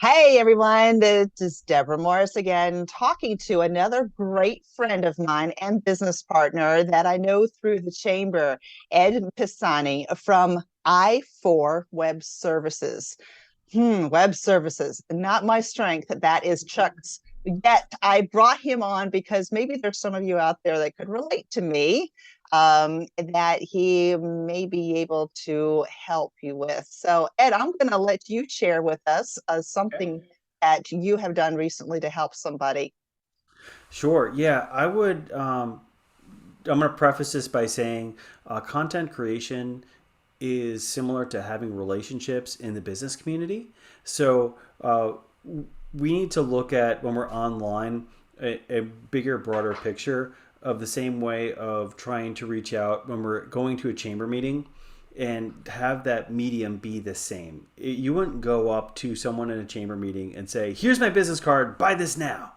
Hey everyone, this is Deborah Morris again, talking to another great friend of mine and business partner that I know through the chamber, Ed Pisani from I4 Web Services. Web services, not my strength. That is Chuck's. Yet I brought him on because maybe there's some of you out there that could relate to me, that he may be able to help you with. So, Ed, I'm going to let you share with us Okay. something that you have done recently to help somebody. Sure. Yeah, I would. I'm going to preface this by saying content creation is similar to having relationships in the business community. So we need to look at when we're online a bigger, broader picture of the same way of trying to reach out when we're going to a chamber meeting and have that medium be the same. You wouldn't go up to someone in a chamber meeting and say, "Here's my business card, buy this now."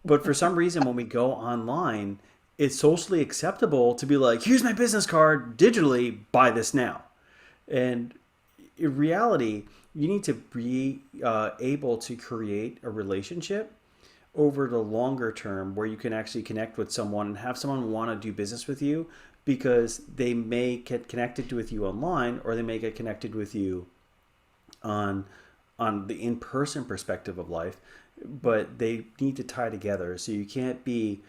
But for some reason, when we go online, it's socially acceptable to be like, here's my business card digitally, buy this now. And in reality, you need to be able to create a relationship over the longer term where you can actually connect with someone and have someone want to do business with you because they may get connected with you online or they may get connected with you on the in-person perspective of life, but they need to tie together. So you can't be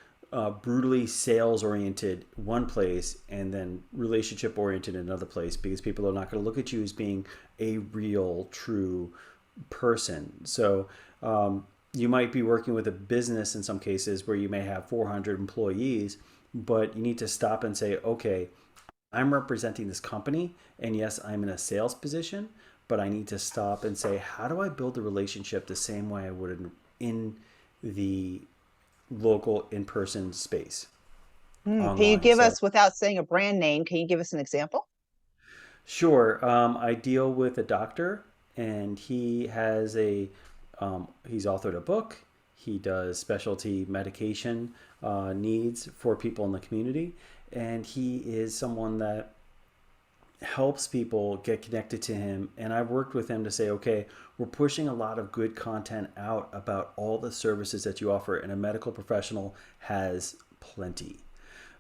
brutally sales oriented one place and then relationship oriented in another place because people are not going to look at you as being a real, true person. So you might be working with a business in some cases where you may have 400 employees, but you need to stop and say, okay, I'm representing this company, and yes, I'm in a sales position, but I need to stop and say, how do I build a relationship the same way I would in the local in person space Can you online? give So, us, without saying a brand name, can you give us an example? sure, I deal with a doctor, and he's authored a book. He does specialty medication needs for people in the community, and he is someone that helps people get connected to him. And I've worked with him to say, okay, we're pushing a lot of good content out about all the services that you offer, and a medical professional has plenty.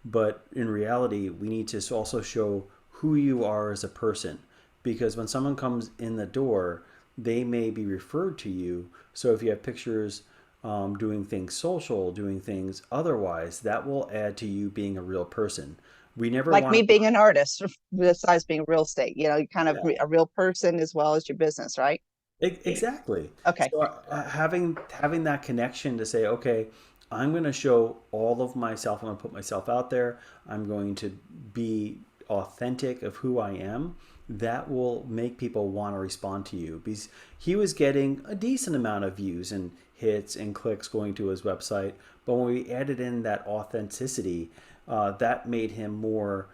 But in reality, we need to also show who you are as a person. Because when someone comes in the door, they may be referred to you. So if you have pictures doing things social, doing things otherwise, that will add to you being a real person. We never Like want me to. being an artist, besides being real estate, you kind of Yeah. a real person as well as your business, right? Exactly. Okay. So having that connection to say, okay, I'm going to show all of myself. I'm going to put myself out there. I'm going to be authentic of who I am. That will make people want to respond to you because he was getting a decent amount of views and hits and clicks going to his website. But when we added in that authenticity, that made him more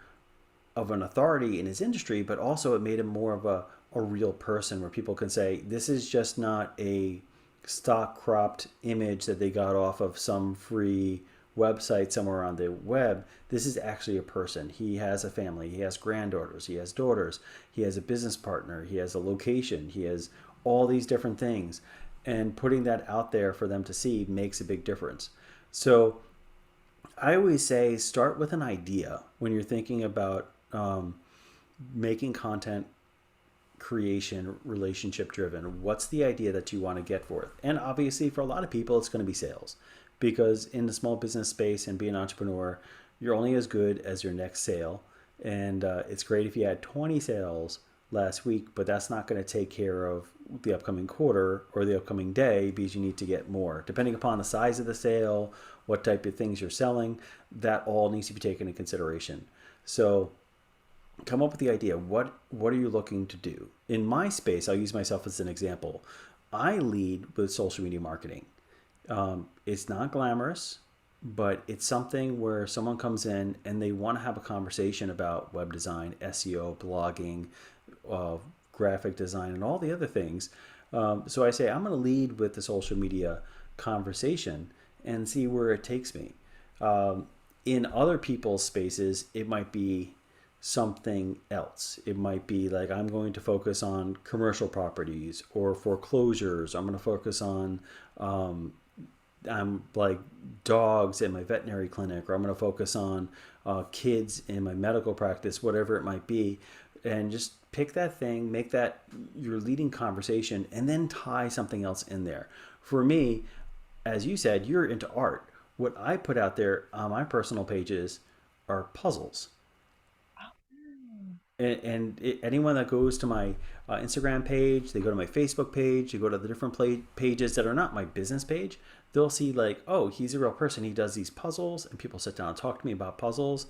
of an authority in his industry, but also it made him more of a real person where people can say, this is just not a stock cropped image that they got off of some free website somewhere on the web. This is actually a person. He has a family, he has granddaughters, he has daughters, he has a business partner, he has a location, he has all these different things. And putting that out there for them to see makes a big difference. So I always say start with an idea when you're thinking about making content creation relationship driven. What's the idea that you want to get forth? And obviously, for a lot of people, it's going to be sales because in the small business space and being an entrepreneur, you're only as good as your next sale. And it's great if you had 20 sales last week, but that's not going to take care of the upcoming quarter or the upcoming day because you need to get more. Depending upon the size of the sale, what type of things you're selling, that all needs to be taken into consideration. So come up with the idea. What are you looking to do? In my space, I'll use myself as an example. I lead with social media marketing. It's not glamorous, but it's something where someone comes in and they want to have a conversation about web design, SEO, blogging, uh, graphic design, and all the other things. So I say I'm going to lead with the social media conversation and see where it takes me. In other people's spaces, it might be something else. It might be like, I'm going to focus on commercial properties or foreclosures. I'm going to focus on I'm like dogs in my veterinary clinic, or I'm going to focus on kids in my medical practice, whatever it might be. And just pick that thing, make that your leading conversation, and then tie something else in there. For me, as you said, you're into art. What I put out there on my personal pages are puzzles. Anyone that goes to my Instagram page, they go to my Facebook page, they go to the different pages that are not my business page, they'll see like, oh, he's a real person. He does these puzzles, and people sit down and talk to me about puzzles.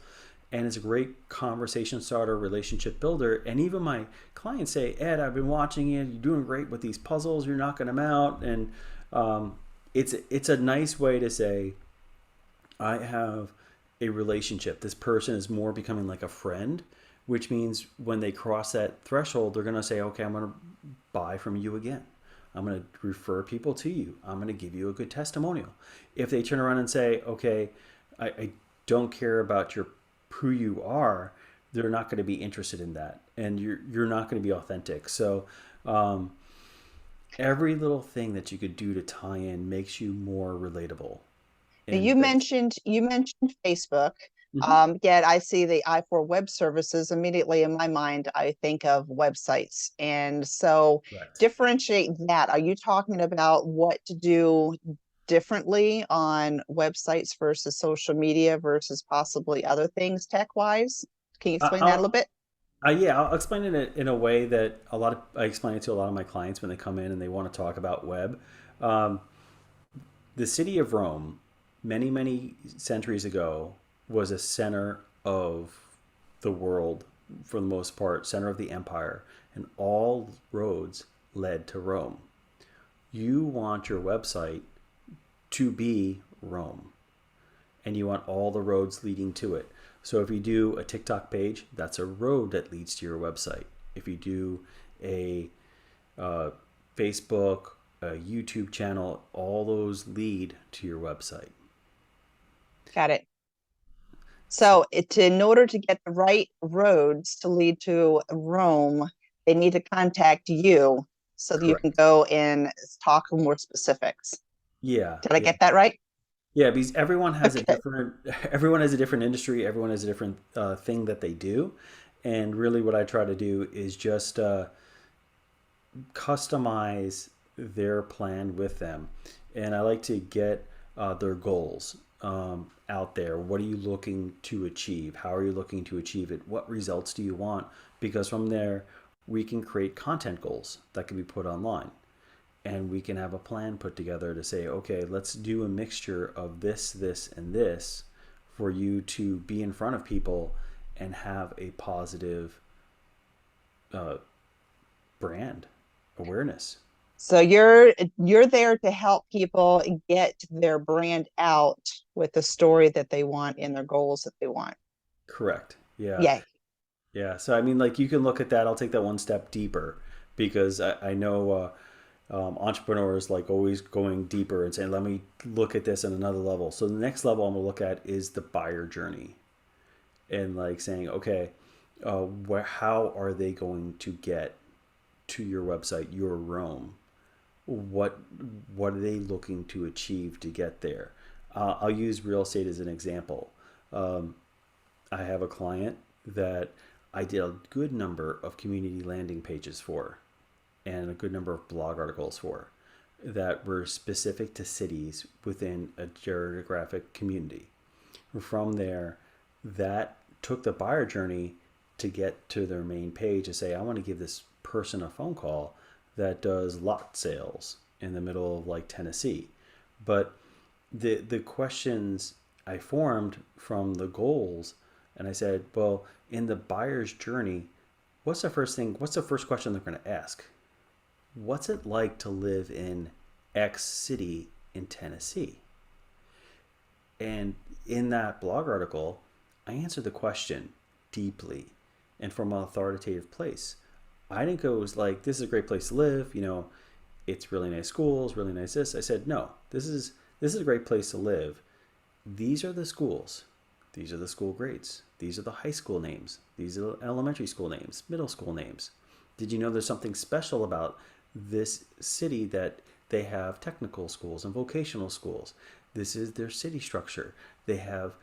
And it's a great conversation starter, relationship builder. And even my clients say, Ed, I've been watching you. You're doing great with these puzzles. You're knocking them out. And it's a nice way to say, I have a relationship. This person is more becoming like a friend, which means when they cross that threshold, they're going to say, okay, I'm going to buy from you again. I'm going to refer people to you. I'm going to give you a good testimonial. If they turn around and say, okay, I don't care about who you are, they're not going to be interested in that. And you're not going to be authentic. So every little thing that you could do to tie in makes you more relatable. Now, And you mentioned Facebook. Mhm. Yet I see the I4 web services immediately in my mind. I think of websites, and so Correct. differentiate that. Are you talking about what to do differently on websites versus social media versus possibly other things tech wise? Can you explain that a little I'll bit? yeah, I'll explain it in a way that I explain it to a lot of my clients when they come in and they want to talk about web. Um, the city of Rome, many, many centuries ago, was a center of the world for the most part, center of the empire, and all roads led to Rome. You want your website to be Rome, and you want all the roads leading to it. So if you do a TikTok page, that's a road that leads to your website. If you do a uh, Facebook, a YouTube channel, all those lead to your website. Got it. So So in order to get the right roads to lead to Rome, they need to contact you so that you can correct. go and talk more specifics. Yeah, Did I yeah, get that right? yeah. Because everyone has a Okay. different, everyone has a different industry. Everyone has a different thing that they do, and really, what I try to do is just customize their plan with them. And I like to get their goals out there. What are you looking to achieve? How are you looking to achieve it? What results do you want? Because from there, we can create content goals that can be put online. And we can have a plan put together to say, okay, let's do a mixture of this, this, and this for you to be in front of people and have a positive uh, brand awareness. So you're there to help people get their brand out with the story that they want and their goals that they want. Correct. Yeah. Yay. Yeah. So, I mean, like you can look at that. I'll take that one step deeper because I know entrepreneurs like always going deeper and saying, let me look at this on another level. So, the next level I'm going to look at is the buyer journey and like saying, okay, how are they going to get to your website, your Rome? What what are they looking to achieve to get there? I'll use real estate as an example. Um, I have a client that I did a good number of community landing pages for and a good number of blog articles for that were specific to cities within a geographic community. From there, that took the buyer journey to get to their main page to say, I want to give this person a phone call that does lot sales in the middle of like Tennessee. But the questions I formed from the goals, and I said, well, in the buyer's journey, what's the first question they're going to ask? What's it like to live in X city in Tennessee? And in that blog article, I answered the question deeply and from an authoritative place. I didn't go like, this is a great place to live, it's really nice schools, really nice this. I said, no, this is a great place to live. These are the schools. These are the school grades. These are the high school names. These are the elementary school names, middle school names. Did you know there's something special about this city, that they have technical schools and vocational schools? This is their city structure. They have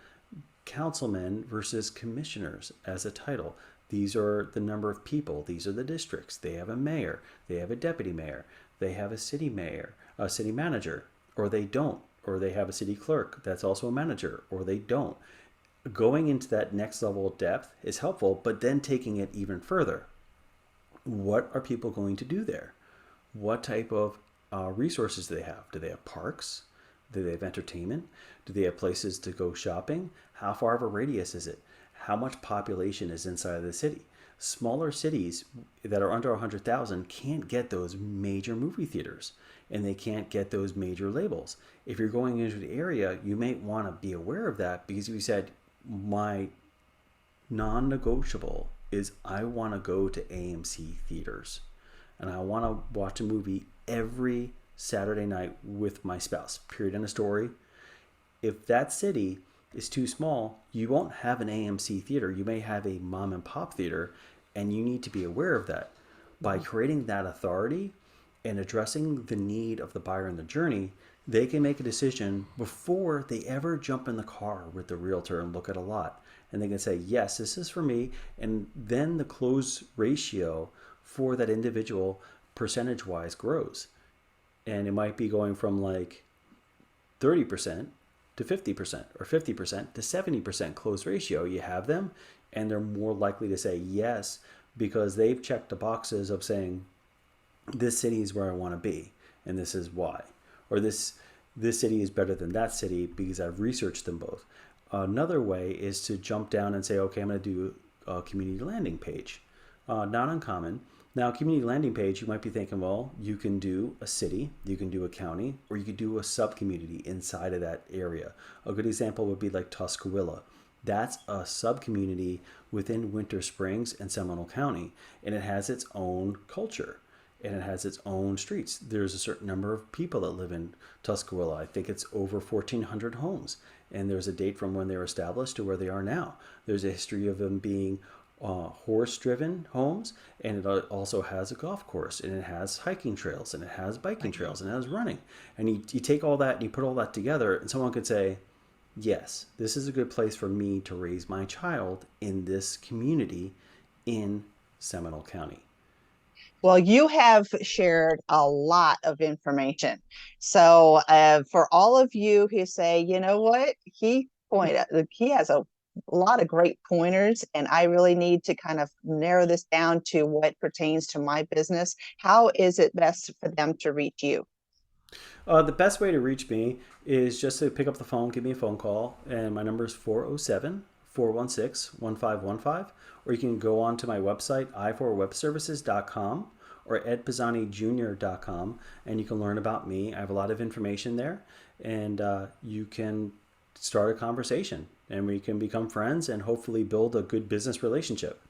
councilmen versus commissioners as a title. These are the number of people. These are the districts. They have a mayor. They have a deputy mayor. They have a city mayor, a city manager, or they don't. Or they have a city clerk that's also a manager, or they don't. Going into that next level of depth is helpful, but then taking it even further. What are people going to do there? What type of resources do they have? Do they have parks? Do they have entertainment? Do they have places to go shopping? How far of a radius is it? How much population is inside of the city? Smaller cities that are under 100,000 can't get those major movie theaters, and they can't get those major labels. If you're going into the area, you may want to be aware of that, because you said, my non-negotiable is I want to go to AMC theaters and I want to watch a movie every Saturday night with my spouse. Period. End of story. If that city is too small, you won't have an AMC theater. You may have a mom and pop theater, and you need to be aware of that. By creating that authority and addressing the need of the buyer in the journey, they can make a decision before they ever jump in the car with the realtor and look at a lot. And they can say, yes, this is for me. And then the close ratio for that individual percentage-wise grows. And it might be going from like 30% to 50% or 50% to 70% close ratio. You have them, and they're more likely to say yes, because they've checked the boxes of saying, this city is where I want to be, and this is why. Or this city is better than that city because I've researched them both. Another way is to jump down and say, okay, I'm going to do a community landing page. Not uncommon. Now, community landing page, you might be thinking, well, you can do a city, you can do a county, or you could do a sub-community inside of that area. A good example would be like Tuscaloosa. That's a sub-community within Winter Springs and Seminole County, and it has its own culture, and it has its own streets. There's a certain number of people that live in Tuscaloosa. I think it's over 1,400 homes, and there's a date from when they were established to where they are now. There's a history of them being horse-driven homes, and it also has a golf course, and it has hiking trails, and it has biking trails, and it has running. And you take all that and you put all that together, and someone could say, yes, this is a good place for me to raise my child in this community in Seminole County. Well, you have shared a lot of information. So, for all of you who say, you know what, he has a lot of great pointers, and I really need to kind of narrow this down to what pertains to my business. How is it best for them to reach you? The best way to reach me is just to pick up the phone, give me a phone call, and my number is 407 416 1515. Or you can go on to my website, i4webservices.com or edpisanijr.com, and you can learn about me. I have a lot of information there, and you can start a conversation, and we can become friends and hopefully build a good business relationship.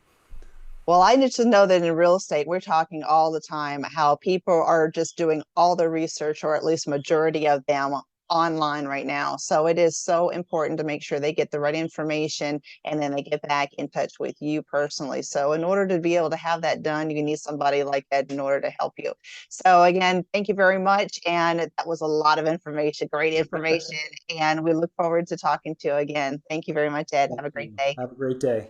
Well, I need to know that in real estate, we're talking all the time how people are just doing all the research, or at least majority of them, online right now. So it is so important to make sure they get the right information, and then they get back in touch with you personally. So in order to be able to have that done, you need somebody like that in order to help you. So again, thank you very much. And that was a lot of information, great information. And we look forward to talking to you again. Thank you very much, Ed. Thank Have a great you. day. Have a great day.